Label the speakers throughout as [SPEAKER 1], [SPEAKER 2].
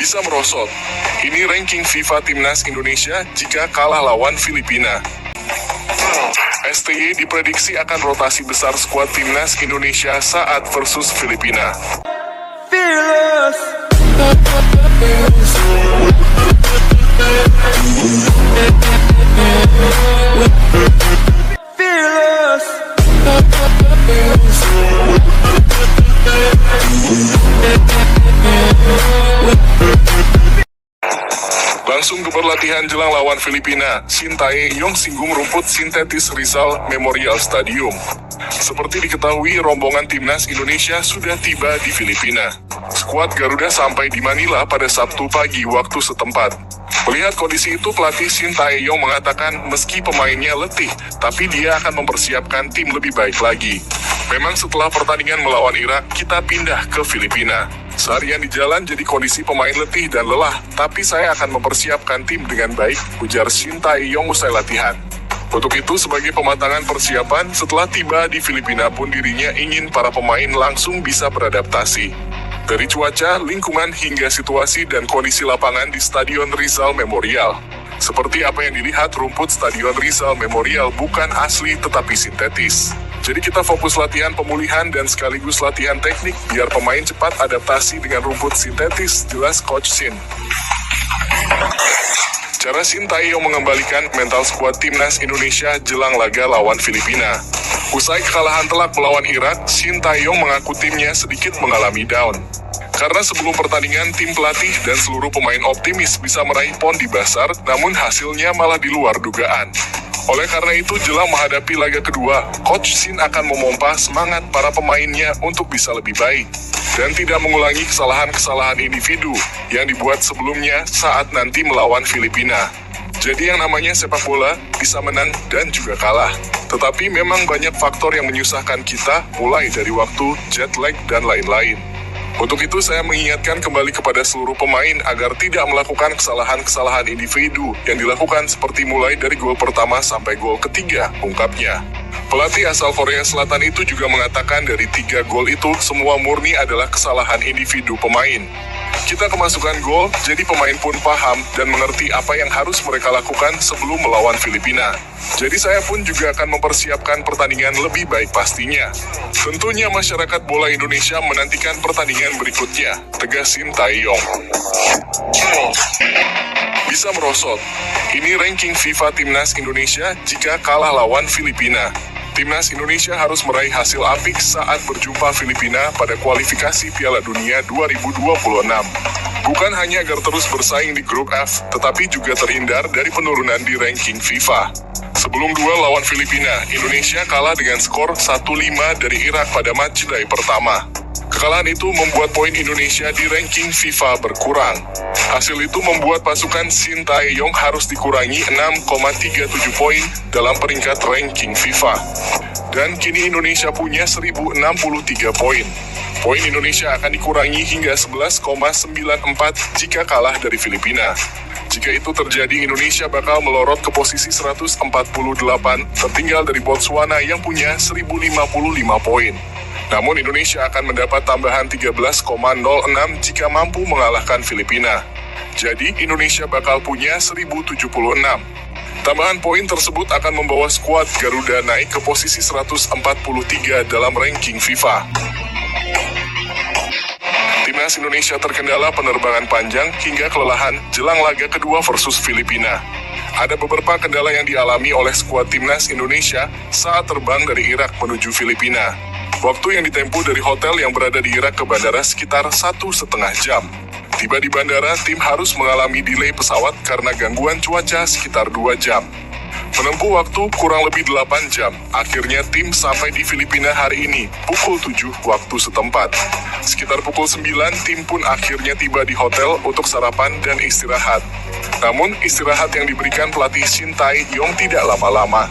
[SPEAKER 1] bisa merosot. Ini ranking FIFA Timnas Indonesia jika kalah lawan Filipina. STY diprediksi akan rotasi besar skuad Timnas Indonesia saat versus Filipina. Langsung ke berlatihan jelang lawan Filipina, Sintayong singgung rumput sintetis Rizal Memorial Stadium. Seperti diketahui, rombongan Timnas Indonesia sudah tiba di Filipina. Skuad Garuda sampai di Manila pada Sabtu pagi waktu setempat. Melihat kondisi itu, pelatih Sintayong mengatakan meski pemainnya letih, tapi dia akan mempersiapkan tim lebih baik lagi. Memang setelah pertandingan melawan Irak, kita pindah ke Filipina. Seharian di jalan jadi kondisi pemain letih dan lelah, tapi saya akan mempersiapkan tim dengan baik, ujar Sintayong usai latihan. Untuk itu, sebagai pematangan persiapan, setelah tiba di Filipina pun dirinya ingin para pemain langsung bisa beradaptasi. Dari cuaca, lingkungan hingga situasi dan kondisi lapangan di Stadion Rizal Memorial. Seperti apa yang dilihat, rumput Stadion Rizal Memorial bukan asli tetapi sintetis. Jadi kita fokus latihan pemulihan dan sekaligus latihan teknik biar pemain cepat adaptasi dengan rumput sintetis, jelas Coach Sin. Cara Sintayong mengembalikan mental skuad Timnas Indonesia jelang laga lawan Filipina. Usai kekalahan telak melawan Irak, Sintayong mengaku timnya sedikit mengalami down. Karena sebelum pertandingan, tim pelatih dan seluruh pemain optimis bisa meraih pon di Basar, namun hasilnya malah di luar dugaan. Oleh karena itu, jelang menghadapi laga kedua, Coach Sin akan memompa semangat para pemainnya untuk bisa lebih baik dan tidak mengulangi kesalahan-kesalahan individu yang dibuat sebelumnya saat nanti melawan Filipina. Jadi yang namanya sepak bola bisa menang dan juga kalah. Tetapi memang banyak faktor yang menyusahkan kita, mulai dari waktu, jet lag, dan lain-lain. Untuk itu saya mengingatkan kembali kepada seluruh pemain agar tidak melakukan kesalahan-kesalahan individu yang dilakukan seperti mulai dari gol pertama sampai gol ketiga, ungkapnya. Pelatih asal Korea Selatan itu juga mengatakan dari 3 gol itu semua murni adalah kesalahan individu pemain. Kita kemasukan gol, jadi pemain pun paham dan mengerti apa yang harus mereka lakukan sebelum melawan Filipina. Jadi saya pun juga akan mempersiapkan pertandingan lebih baik pastinya. Tentunya masyarakat bola Indonesia menantikan pertandingan berikutnya, tegas Sintayong. Bisa merosot. Ini ranking FIFA Timnas Indonesia jika kalah lawan Filipina. Timnas Indonesia harus meraih hasil apik saat berjumpa Filipina pada kualifikasi Piala Dunia 2026. Bukan hanya agar terus bersaing di grup F, tetapi juga terhindar dari penurunan di ranking FIFA. Sebelum duel lawan Filipina, Indonesia kalah dengan skor 1-5 dari Irak pada matchday pertama. Kekalahan itu membuat poin Indonesia di ranking FIFA berkurang. Hasil itu membuat pasukan Sintayong harus dikurangi 6,37 poin dalam peringkat ranking FIFA. Dan kini Indonesia punya 1063 poin. Poin Indonesia akan dikurangi hingga 11,94 jika kalah dari Filipina. Jika itu terjadi, Indonesia bakal melorot ke posisi 148, tertinggal dari Botswana yang punya 1055 poin. Namun Indonesia akan mendapat tambahan 13,06 jika mampu mengalahkan Filipina. Jadi Indonesia bakal punya 1076. Tambahan poin tersebut akan membawa skuad Garuda naik ke posisi 143 dalam ranking FIFA. Timnas Indonesia terkendala penerbangan panjang hingga kelelahan jelang laga kedua versus Filipina. Ada beberapa kendala yang dialami oleh skuad Timnas Indonesia saat terbang dari Irak menuju Filipina. Waktu yang ditempuh dari hotel yang berada di Irak ke bandara sekitar 1,5 jam. Tiba di bandara, tim harus mengalami delay pesawat karena gangguan cuaca sekitar 2 jam. Menempuh waktu kurang lebih 8 jam, akhirnya tim sampai di Filipina hari ini, pukul 7 waktu setempat. Sekitar pukul 9, tim pun akhirnya tiba di hotel untuk sarapan dan istirahat. Namun, istirahat yang diberikan pelatih Sintayong tidak lama-lama.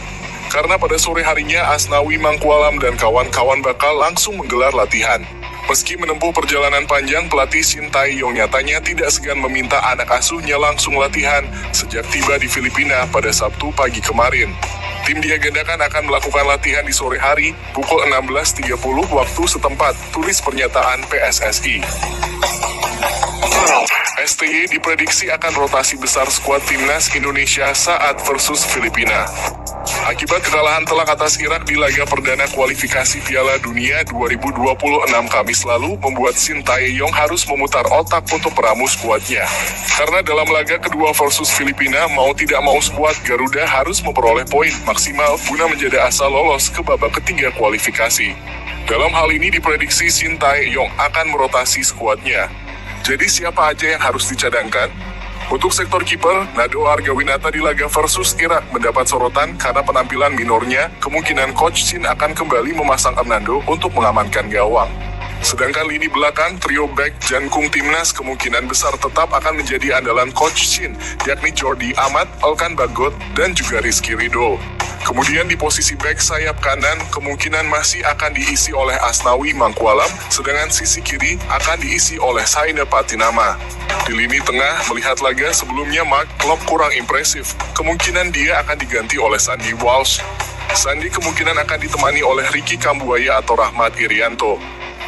[SPEAKER 1] Karena pada sore harinya Asnawi Mangkualam dan kawan-kawan bakal langsung menggelar latihan. Meski menempuh perjalanan panjang, pelatih Sintayong nyatanya tidak segan meminta anak asuhnya langsung latihan sejak tiba di Filipina pada Sabtu pagi kemarin. Tim diagendakan akan melakukan latihan di sore hari pukul 16.30 waktu setempat, tulis pernyataan PSSI. STY diprediksi akan rotasi besar skuad timnas Indonesia saat versus Filipina. Akibat kekalahan telak atas Irak di laga perdana kualifikasi Piala Dunia 2026 Kamis lalu membuat Sintayong harus memutar otak untuk meramu skuadnya. Karena dalam laga kedua versus Filipina, mau tidak mau skuad Garuda harus memperoleh poin maksimal guna menjadi asa lolos ke babak ketiga kualifikasi. Dalam hal ini diprediksi Sintayong akan merotasi skuadnya. Jadi siapa aja yang harus dicadangkan? Untuk sektor kiper, Nado Argawinata di laga versus Irak mendapat sorotan karena penampilan minornya. Kemungkinan Coach Shin akan kembali memasang Hernando untuk mengamankan gawang. Sedangkan lini belakang, trio back jangkung timnas kemungkinan besar tetap akan menjadi andalan Coach Shin, yakni Jordi Amat, Elkan Bagot, dan juga Rizky Ridho. Kemudian di posisi back sayap kanan kemungkinan masih akan diisi oleh Asnawi Mangkualam, sedangkan sisi kiri akan diisi oleh Saina Patinama. Di lini tengah, melihat laga sebelumnya Mark Klok kurang impresif, kemungkinan dia akan diganti oleh Sandy Walsh. Sandy kemungkinan akan ditemani oleh Ricky Kambuaya atau Rahmat Irianto.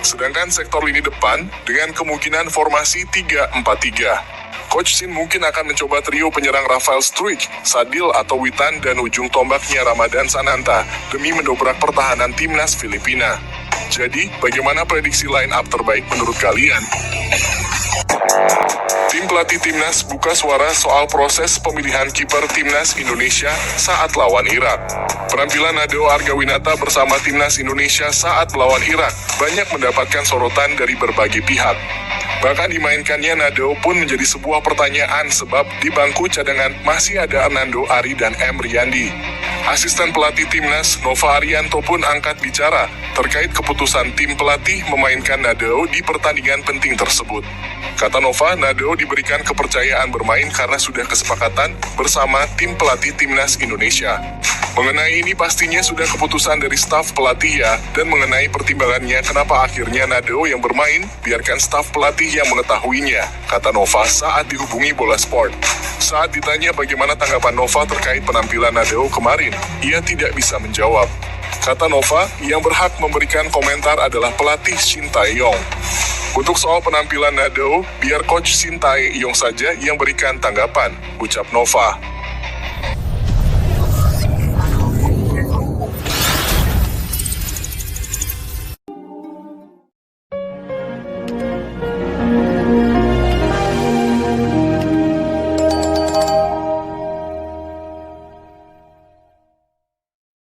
[SPEAKER 1] Sedangkan sektor lini depan dengan kemungkinan formasi 3-4-3. Coach Shin mungkin akan mencoba trio penyerang Rafael Struijk, Sadil atau Witan dan ujung tombaknya Ramadan Sananta demi mendobrak pertahanan timnas Filipina. Jadi, bagaimana prediksi line up terbaik menurut kalian? Tim pelatih timnas buka suara soal proses pemilihan kiper timnas Indonesia saat lawan Irak. Penampilan Nado Argawinata bersama timnas Indonesia saat melawan Irak banyak mendapatkan sorotan dari berbagai pihak. Bahkan dimainkannya Nado pun menjadi sebuah pertanyaan sebab di bangku cadangan masih ada Hernando Ari dan M. Riyandi. Asisten pelatih timnas Nova Arianto pun angkat bicara terkait keputusan tim pelatih memainkan Nado di pertandingan penting tersebut. Kata Nova, Nado diberikan kepercayaan bermain karena sudah kesepakatan bersama tim pelatih timnas Indonesia. Mengenai ini pastinya sudah keputusan dari staf pelatih ya, dan mengenai pertimbangannya kenapa akhirnya Nado yang bermain, biarkan staf pelatih yang mengetahuinya, kata Nova saat dihubungi Bola Sport. Saat ditanya bagaimana tanggapan Nova terkait penampilan Nado kemarin, ia tidak bisa menjawab. Kata Nova, yang berhak memberikan komentar adalah pelatih Sintayong. Untuk soal penampilan Nado, biar Coach Sintayong saja yang berikan tanggapan, ucap Nova.